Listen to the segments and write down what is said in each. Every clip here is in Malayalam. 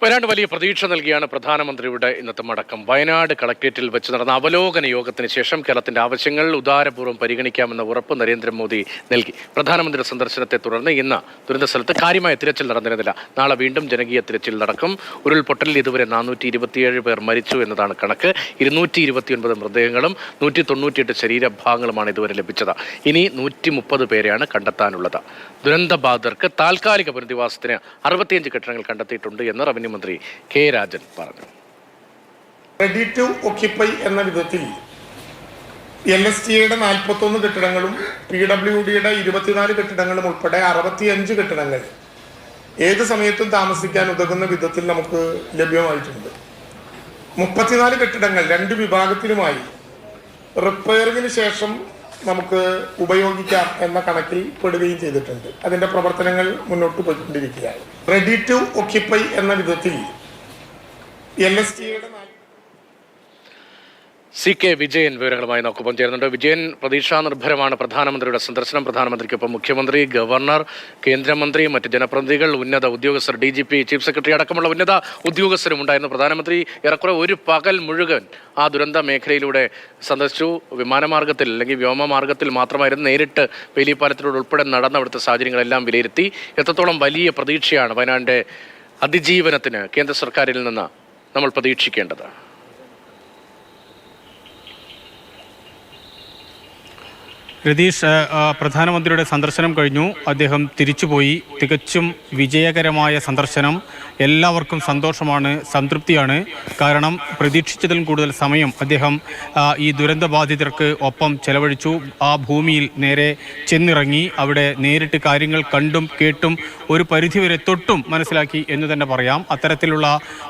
വയനാട് വലിയ പ്രതീക്ഷ നൽകിയാണ് പ്രധാനമന്ത്രിയുടെ ഇന്നത്തെ മടക്കം. വയനാട് കളക്ട്രേറ്റിൽ വെച്ച് നടന്ന അവലോകന യോഗത്തിന് ശേഷം കേരളത്തിന്റെ ആവശ്യങ്ങൾ ഉദാരപൂർവ്വം പരിഗണിക്കാമെന്ന ഉറപ്പ് നരേന്ദ്രമോദി നൽകി. പ്രധാനമന്ത്രിയുടെ സന്ദർശനത്തെ തുടർന്ന് ഇന്ന് ദുരന്ത സ്ഥലത്ത് കാര്യമായ തിരച്ചിൽ നടന്നിരുന്നില്ല. നാളെ വീണ്ടും ജനകീയ തിരച്ചിൽ നടക്കും. ഉരുൾപൊട്ടലിൽ ഇതുവരെ 427 പേർ മരിച്ചു എന്നതാണ് കണക്ക്. 229 മൃതദേഹങ്ങളും 198 ശരീരഭാഗങ്ങളുമാണ് ഇതുവരെ ലഭിച്ചത്. ഇനി 130 പേരെയാണ് കണ്ടെത്താനുള്ളത്. ദുരന്തബാധിതർക്ക് താൽക്കാലിക പുനരധിവാസത്തിന് 65 കെട്ടിടങ്ങൾ കണ്ടെത്തിയിട്ടുണ്ട് എന്ന് റവന്യൂ മന്ത്രി കെ രാജൻ പറഞ്ഞു. റെഡി ടു ഓക്യുപ്പൈ എന്ന വിധത്തിൽ LSTയുടെ 41 കെട്ടിടങ്ങളും PWDയുടെ 24 കെട്ടിടങ്ങളും ഉൾപ്പെടെ 65 കെട്ടിടങ്ങൾ ഏത് സമയത്തും താമസിക്കാൻ ഉതകുന്ന വിധത്തിൽ നമുക്ക് ലഭ്യമായിട്ടുണ്ട്. 34 കെട്ടിടങ്ങൾ 2 വിഭാഗത്തിലുമായി റിപ്പയറിങ്ങിന് ശേഷം നമുക്ക് ഉപയോഗിക്കാം എന്ന കണക്കിൽ പെടുകയും ചെയ്തിട്ടുണ്ട്. അതിന്റെ പ്രവർത്തനങ്ങൾ മുന്നോട്ട് പോയിക്കൊണ്ടിരിക്കുകയാണ്. റെഡി ടു ഓക്യുപ്പൈ എന്ന വിധത്തിൽ LSTയുടെ CK വിജയൻ വിവരങ്ങളുമായി നമുക്കൊപ്പം ചേരുന്നുണ്ട്. വിജയൻ, പ്രതീക്ഷാ നിർഭരമാണ് പ്രധാനമന്ത്രിയുടെ സന്ദർശനം. പ്രധാനമന്ത്രിക്കൊപ്പം മുഖ്യമന്ത്രി, ഗവർണർ, കേന്ദ്രമന്ത്രി, മറ്റ് ജനപ്രതിനിധികൾ, ഉന്നത ഉദ്യോഗസ്ഥർ, DGP, ചീഫ് സെക്രട്ടറി അടക്കമുള്ള ഉന്നത ഉദ്യോഗസ്ഥരും ഉണ്ടായിരുന്നു. പ്രധാനമന്ത്രി ഏറെക്കുറെ ഒരു പകൽ മുഴുവൻ ആ ദുരന്ത മേഖലയിലൂടെ സന്ദർശിച്ചു. വിമാനമാർഗത്തിൽ അല്ലെങ്കിൽ വ്യോമമാർഗത്തിൽ മാത്രമായിരുന്നു, നേരിട്ട് വേലിപ്പാലത്തിലൂടെ ഉൾപ്പെടെ നടന്ന അവിടുത്തെ സാഹചര്യങ്ങളെല്ലാം വിലയിരുത്തി. എത്രത്തോളം വലിയ പ്രതീക്ഷയാണ് വയനാടിന്റെ അതിജീവനത്തിന് കേന്ദ്ര സർക്കാരിൽ നിന്ന് നമ്മൾ പ്രതീക്ഷിക്കേണ്ടത്? രതീഷ്, പ്രധാനമന്ത്രിയുടെ സന്ദർശനം കഴിഞ്ഞു. അദ്ദേഹം തിരിച്ചുപോയി. തികച്ചും വിജയകരമായ സന്ദർശനം. എല്ലാവർക്കും സന്തോഷമാണ്, സംതൃപ്തിയാണ്. കാരണം പ്രതീക്ഷിച്ചതിലും കൂടുതൽ സമയം അദ്ദേഹം ഈ ദുരന്തബാധിതർക്ക് ഒപ്പം ചെലവഴിച്ചു. ആ ഭൂമിയിൽ നേരെ ചെന്നിറങ്ങി. അവിടെ നേരിട്ട് കാര്യങ്ങൾ കണ്ടും കേട്ടും ഒരു പരിധിവരെ തൊട്ടും മനസ്സിലാക്കി എന്ന് തന്നെ പറയാം. അത്തരത്തിലുള്ള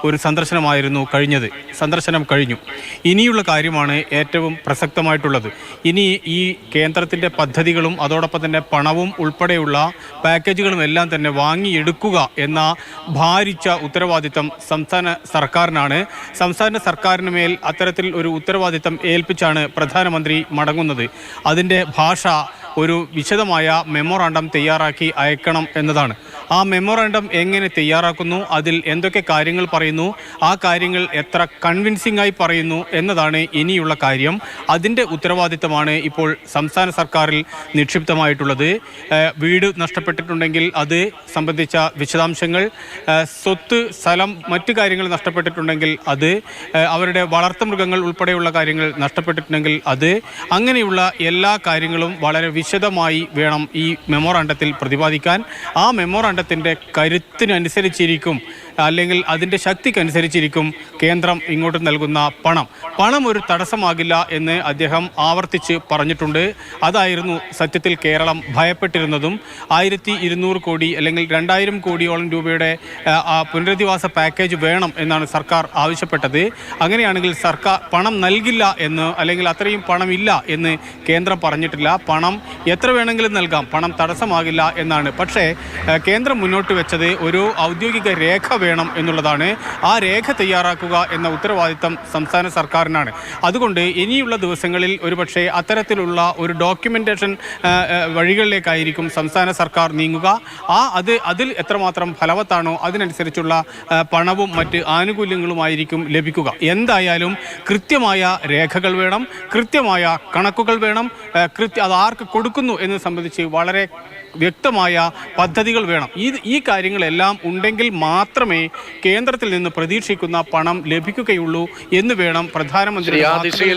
ഒരു സന്ദർശനമായിരുന്നു കഴിഞ്ഞത്. സന്ദർശനം കഴിഞ്ഞു. ഇനിയുള്ള കാര്യമാണ് ഏറ്റവും പ്രസക്തമായിട്ടുള്ളത്. ഇനി ഈ കേന്ദ്രത്തിൻ്റെ പദ്ധതികളും അതോടൊപ്പം തന്നെ പണവും ഉൾപ്പെടെയുള്ള പാക്കേജുകളും എല്ലാം തന്നെ വാങ്ങിയെടുക്കുക എന്ന ഭാരിച്ച ഉത്തരവാദിത്തം സംസ്ഥാന സർക്കാരിനാണ്. സംസ്ഥാന സർക്കാരിന് മേൽ അത്തരത്തിൽ ഒരു ഉത്തരവാദിത്തം ഏൽപ്പിച്ചാണ് പ്രധാനമന്ത്രി മടങ്ങുന്നത്. അതിൻ്റെ ഭാഷ ഒരു വിശദമായ മെമ്മോറാണ്ടം തയ്യാറാക്കി അയക്കണം എന്നതാണ്. ആ മെമ്മോറാണ്ടം എങ്ങനെ തയ്യാറാക്കുന്നു, അതിൽ എന്തൊക്കെ കാര്യങ്ങൾ പറയുന്നു, ആ കാര്യങ്ങൾ എത്ര കൺവിൻസിംഗ് ആയി പറയുന്നു എന്നതാണ് ഇനിയുള്ള കാര്യം. അതിൻ്റെ ഉത്തരവാദിത്തമാണ് ഇപ്പോൾ സംസ്ഥാന സർക്കാരിൽ നിക്ഷിപ്തമായിട്ടുള്ളത്. വീട് നഷ്ടപ്പെട്ടിട്ടുണ്ടെങ്കിൽ അത് സംബന്ധിച്ച വിശദാംശങ്ങൾ, സ്വത്ത്, സ്ഥലം, മറ്റു കാര്യങ്ങൾ നഷ്ടപ്പെട്ടിട്ടുണ്ടെങ്കിൽ അത്, അവരുടെ വളർത്തുമൃഗങ്ങൾ ഉൾപ്പെടെയുള്ള കാര്യങ്ങൾ നഷ്ടപ്പെട്ടിട്ടുണ്ടെങ്കിൽ അത്, അങ്ങനെയുള്ള എല്ലാ കാര്യങ്ങളും വളരെ വിശദമായി വേണം ഈ മെമ്മോറാണ്ടത്തിൽ പ്രതിപാദിക്കാൻ. ആ മെമ്മോറാണ്ടത്തിൻ്റെ കരുത്തിനനുസരിച്ചിരിക്കും, അല്ലെങ്കിൽ അതിൻ്റെ ശക്തിക്കനുസരിച്ചിരിക്കും കേന്ദ്രം ഇങ്ങോട്ട് നൽകുന്ന പണം ഒരു തടസ്സമാകില്ല എന്ന് അദ്ദേഹം ആവർത്തിച്ച് പറഞ്ഞിട്ടുണ്ട്. അതായിരുന്നു സത്യത്തിൽ കേരളം ഭയപ്പെട്ടിരുന്നതും. 1200 കോടി അല്ലെങ്കിൽ 2000 കോടിയോളം രൂപയുടെ പുനരധിവാസ പാക്കേജ് വേണം എന്നാണ് സർക്കാർ ആവശ്യപ്പെട്ടത്. അങ്ങനെയാണെങ്കിൽ സർക്കാർ പണം നൽകില്ല എന്ന്, അല്ലെങ്കിൽ അത്രയും പണമില്ല എന്ന് കേന്ദ്രം പറഞ്ഞിട്ടില്ല. പണം എത്ര വേണമെങ്കിലും നൽകാം, പണം തടസ്സമാകില്ല എന്നാണ്. പക്ഷേ കേന്ദ്രം മുന്നോട്ട് വെച്ചത് ഒരു ഔദ്യോഗിക രേഖ വേണം എന്നുള്ളതാണ്. ആ രേഖ തയ്യാറാക്കുക എന്ന ഉത്തരവാദിത്തം സംസ്ഥാന സർക്കാരിനാണ്. അതുകൊണ്ട് ഇനിയുള്ള ദിവസങ്ങളിൽ ഒരുപക്ഷെ അത്തരത്തിലുള്ള ഒരു ഡോക്യുമെന്റേഷൻ വഴികളിലേക്കായിരിക്കും സംസ്ഥാന സർക്കാർ നീങ്ങുക. അതിൽ എത്രമാത്രം ഫലവത്താണോ അതിനനുസരിച്ചുള്ള പണവും മറ്റ് ആനുകൂല്യങ്ങളുമായിരിക്കും ലഭിക്കുക. എന്തായാലും കൃത്യമായ രേഖകൾ വേണം, കൃത്യമായ കണക്കുകൾ വേണം, അത് ആർക്ക് കൊടുക്കുന്നു എന്ന് സംബന്ധിച്ച് വളരെ വ്യക്തമായ പദ്ധതികൾ വേണം. ഈ കാര്യങ്ങളെല്ലാം ഉണ്ടെങ്കിൽ മാത്രമേ കേന്ദ്രത്തിൽ നിന്ന് പ്രതീക്ഷിക്കുന്ന പണം ലഭിക്കുകയുള്ളൂ എന്ന് വേണം പ്രധാനമന്ത്രി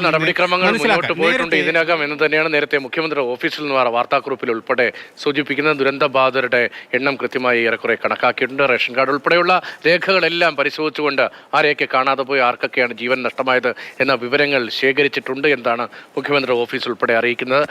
നടപടിക്രമങ്ങൾ മുന്നോട്ട് പോയിട്ടുണ്ട് ഇതിനകം എന്ന് തന്നെയാണ് നേരത്തെ മുഖ്യമന്ത്രി ഓഫീസിൽ നിന്ന് വാർത്താക്കുറിപ്പിൽ ഉൾപ്പെടെ സൂചിപ്പിക്കുന്നത്. ദുരന്തബാധിതരുടെ എണ്ണം കൃത്യമായി ഏറെക്കുറെ കണക്കാക്കിയിട്ടുണ്ട്. റേഷൻ കാർഡ് ഉൾപ്പെടെയുള്ള രേഖകളെല്ലാം പരിശോധിച്ചുകൊണ്ട് ആരെയൊക്കെ കാണാതെ പോയി, ആർക്കൊക്കെയാണ് ജീവൻ നഷ്ടമായത് എന്ന വിവരങ്ങൾ ശേഖരിച്ചിട്ടുണ്ട് എന്നാണ് മുഖ്യമന്ത്രി ഓഫീസ് ഉൾപ്പെടെ അറിയിക്കുന്നത്.